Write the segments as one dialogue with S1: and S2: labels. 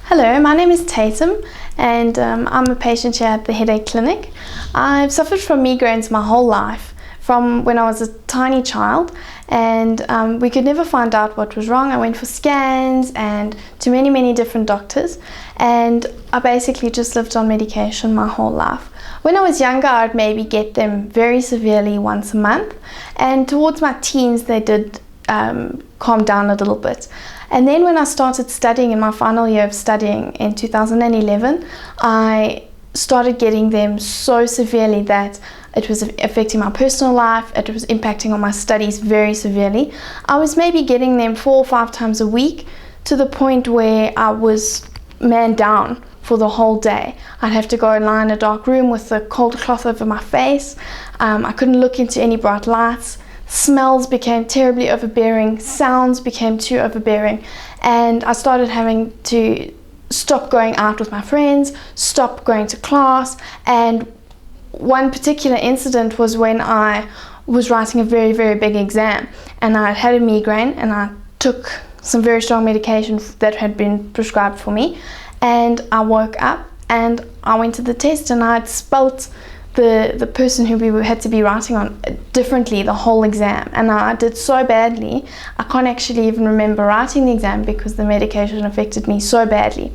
S1: Hello, my name is Tatum and I'm a patient here at the Headache Clinic. I've suffered from migraines my whole life, from when I was a tiny child, and we could never find out what was wrong. I went for scans and to many different doctors, and I basically just lived on medication my whole life. When I was younger, I'd maybe get them very severely once a month, and towards my teens they did calm down a little bit. And then when I started studying in my final year of studying in 2011, I started getting them so severely that it was affecting my personal life, it was impacting on my studies very severely. I was maybe getting them 4 or 5 times a week, to the point where I was man down for the whole day. I'd have to go and lie in a dark room with a cold cloth over my face. I couldn't look into any bright lights. Smells became terribly overbearing, sounds became too overbearing, and I started having to stop going out with my friends, stop going to class. And one particular incident was when I was writing a very big exam, and I had a migraine, and I took some very strong medication that had been prescribed for me, and I woke up and I went to the test and I had spelt the person who we had to be writing on differently the whole exam, and I did so badly I can't actually even remember writing the exam because the medication affected me so badly.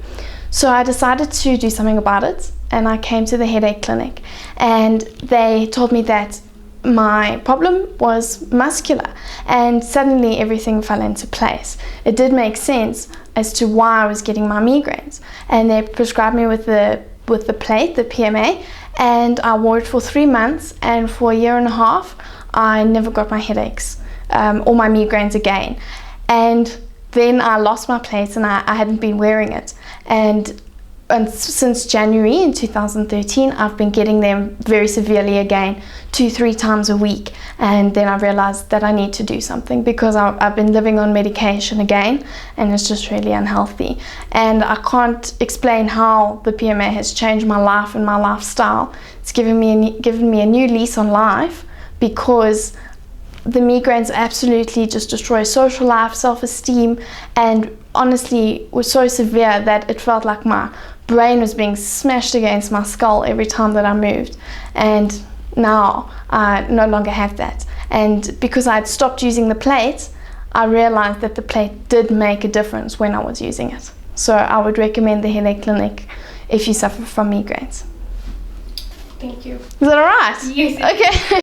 S1: So I decided to do something about it, and I came to the Headache Clinic, and they told me that my problem was muscular, and suddenly everything fell into place. It did make sense as to why I was getting my migraines, and they prescribed me with the plate, the PMA, and I wore it for 3 months, and for 1.5 years I never got my headaches or my migraines again. And then I lost my plate, and I hadn't been wearing it, and since January in 2013 I've been getting them very severely again, 2-3 times a week. And then I realized that I need to do something, because I've been living on medication again, and it's just really unhealthy. And I can't explain how the PMA has changed my life and my lifestyle. It's given me a new lease on life, because the migraines absolutely just destroy social life, self-esteem, and honestly were so severe that it felt like my brain was being smashed against my skull every time that I moved. And now I no longer have that. And because I had stopped using the plate, I realized that the plate did make a difference when I was using it. So I would recommend the Headache Clinic if you suffer from migraines.
S2: Thank you.
S1: Is that alright?
S2: Yes.
S1: Okay.